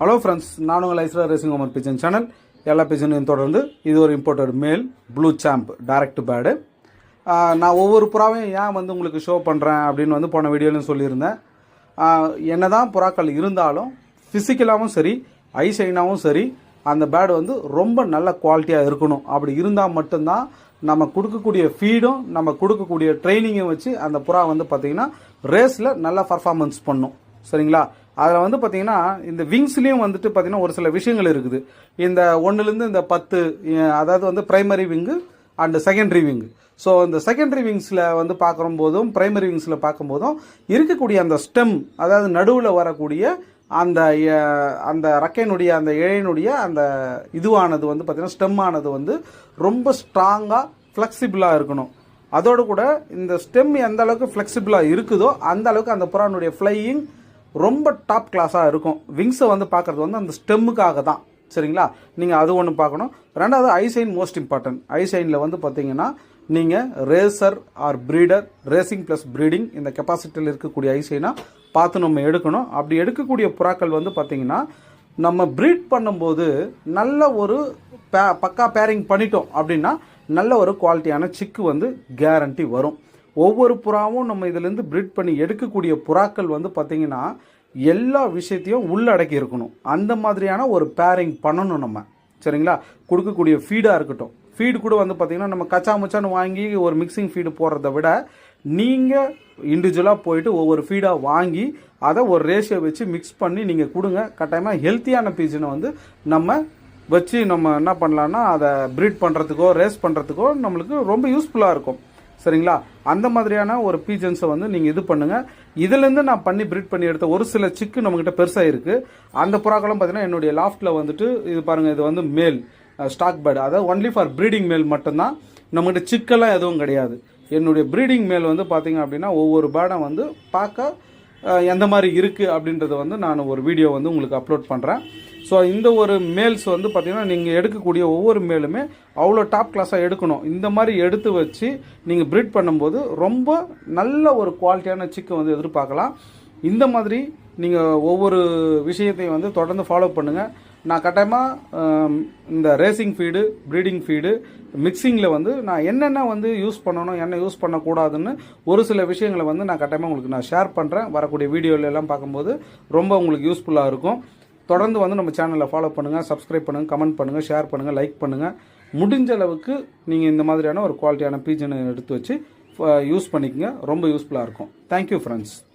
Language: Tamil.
ஹலோ ஃப்ரெண்ட்ஸ், நான் உங்கள் ஐஸ்ரா ரேசிங் ஓமர் பிஜன் சேனல். எல்லா பிஜனையும் தொடர்ந்து இது ஒரு இம்போர்ட்டட் மேல் ப்ளூ சாம்ப் டைரக்ட் பேடு. நான் ஒவ்வொரு புறாவையும் ஏன் உங்களுக்கு ஷோ பண்ணுறேன் அப்படின்னு போன வீடியோலையும் சொல்லியிருந்தேன். என்ன தான் புறாக்கள் இருந்தாலும் ஃபிசிக்கலாகவும் சரி ஐசைனாகவும் சரி அந்த பேடு ரொம்ப நல்ல குவாலிட்டியாக இருக்கணும். அப்படி இருந்தால் மட்டும்தான் நம்ம கொடுக்கக்கூடிய ஃபீடும் நம்ம கொடுக்கக்கூடிய ட்ரைனிங்கும் வச்சு அந்த புறா பார்த்திங்கன்னா ரேஸில் நல்லா பர்ஃபார்மன்ஸ் பண்ணும். சரிங்களா? அதில் பார்த்தீங்கன்னா இந்த விங்ஸ்லேயும் பார்த்தீங்கன்னா ஒரு சில விஷயங்கள் இருக்குது. இந்த 1லேருந்து இந்த 10, அதாவது primary wing and secondary wing. So இந்த செகண்டரி விங்ஸில் பார்க்கும்போதும் பிரைமரி விங்ஸில் பார்க்கும்போதும் இருக்கக்கூடிய அந்த ஸ்டெம், அதாவது நடுவில் வரக்கூடிய அந்த அந்த ரக்கையினுடைய அந்த இழையினுடைய அந்த இதுவானது பார்த்தீங்கன்னா ஸ்டெம்மானது ரொம்ப ஸ்ட்ராங்காக ஃப்ளெக்சிபிளாக இருக்கணும். அதோடு கூட இந்த ஸ்டெம் எந்த அளவுக்கு ஃப்ளெக்சிபிளாக இருக்குதோ அந்த அளவுக்கு அந்த புறானுடைய ஃப்ளையிங் ரொம்ப டாப் கிளாஸாக இருக்கும். விங்ஸை பார்க்குறது அந்த ஸ்டெம்முக்காக தான். சரிங்களா? நீங்கள் அது ஒன்று பார்க்கணும். ரெண்டாவது ஐசைன் மோஸ்ட் இம்பார்ட்டன்ட். ஐசைனில் பார்த்தீங்கன்னா நீங்கள் racer or breeder, racing plus breeding இந்த கெப்பாசிட்டியில் இருக்கக்கூடிய ஐசைனாக பார்த்து நம்ம எடுக்கணும். அப்படி எடுக்கக்கூடிய புறாக்கள் பார்த்தீங்கன்னா நம்ம ப்ரீட் பண்ணும்போது நல்ல ஒரு பக்கா பேரிங் பண்ணிட்டோம் அப்படின்னா நல்ல ஒரு குவாலிட்டியான சிக்கு கேரண்டி வரும். ஒவ்வொரு புறாவும் நம்ம இதிலேருந்து ப்ரீட் பண்ணி எடுக்கக்கூடிய புறாக்கள் பார்த்தீங்கன்னா எல்லா விஷயத்தையும் உள்ளடக்கி இருக்கணும். அந்த மாதிரியான ஒரு பேரிங் பண்ணணும் நம்ம. சரிங்களா? கொடுக்கக்கூடிய ஃபீடாக இருக்கட்டும். ஃபீடு கூட பார்த்தீங்கன்னா நம்ம கச்சா முச்சான்னு வாங்கி ஒரு மிக்சிங் ஃபீடு போடுறத விட நீங்கள் இண்டிவிஜுவலாக போயிட்டு ஒவ்வொரு ஃபீடாக வாங்கி அதை ஒரு ரேஷியோ வச்சு மிக்ஸ் பண்ணி நீங்கள் கொடுங்க. கட்டாயமாக ஹெல்த்தியான பீஜனை நம்ம வச்சு நம்ம என்ன பண்ணலான்னா அதை ப்ரீட் பண்ணுறதுக்கோ ரேஸ் பண்ணுறதுக்கோ நம்மளுக்கு ரொம்ப யூஸ்ஃபுல்லாக இருக்கும். சரிங்களா? அந்த மாதிரியான ஒரு பீஜன்ஸை நீங்கள் இது பண்ணுங்கள். இதுலேருந்து நான் பண்ணி ப்ரீட் பண்ணி எடுத்த ஒரு சில சிக்கு நம்மகிட்ட பெருசாக இருக்குது. அந்த புறாக்களும் பார்த்தீங்கன்னா என்னுடைய லாஃப்ட்டில் இது பாருங்கள், இது மேல் ஸ்டாக் பேர்டு, அதாவது ஒன்லி ஃபார் ப்ரீடிங் மேல் மட்டும்தான். நம்மகிட்ட சிக்கெல்லாம் எதுவும் கிடையாது. என்னுடைய ப்ரீடிங் மேல் பார்த்தீங்க அப்படின்னா ஒவ்வொரு பேர்டை பார்க்க எந்த மாதிரி இருக்குது அப்படின்றத நான் ஒரு வீடியோ உங்களுக்கு அப்லோட் பண்ணுறேன். ஸோ இந்த ஒரு மேல்ஸ் பார்த்தீங்கன்னா நீங்கள் எடுக்கக்கூடிய ஒவ்வொரு மேலுமே அவ்வளோ டாப் கிளாஸாக எடுக்கணும். இந்த மாதிரி எடுத்து வச்சு நீங்கள் ப்ரீட் பண்ணும்போது ரொம்ப நல்ல ஒரு குவாலிட்டியான சிக்கு எதிர்பார்க்கலாம். இந்த மாதிரி நீங்கள் ஒவ்வொரு விஷயத்தையும் தொடர்ந்து ஃபாலோ பண்ணுங்கள். நான் கட்டாயமாக இந்த ரேசிங் ஃபீடு, ப்ரீடிங் ஃபீடு, மிக்சிங்கில் நான் என்னென்ன யூஸ் பண்ணணும், என்ன யூஸ் பண்ணக்கூடாதுன்னு ஒரு சில விஷயங்களை நான் கட்டாயமாக உங்களுக்கு நான் ஷேர் பண்ணுறேன். வரக்கூடிய வீடியோலெல்லாம் பார்க்கும்போது ரொம்ப உங்களுக்கு யூஸ்ஃபுல்லாக இருக்கும். தொடர்ந்து நம்ம சேனலை ஃபாலோ பண்ணுங்கள், சப்ஸ்கிரைப் பண்ணுங்கள், கமெண்ட் பண்ணுங்கள், ஷேர் பண்ணுங்கள், லைக் பண்ணுங்கள். முடிஞ்ச அளவுக்கு நீங்கள் இந்த மாதிரியான ஒரு குவாலிட்டியான பீஜனை எடுத்து வச்சு யூஸ் பண்ணிக்கங்க. ரொம்ப யூஸ்ஃபுல்லாக இருக்கும். Thank you friends.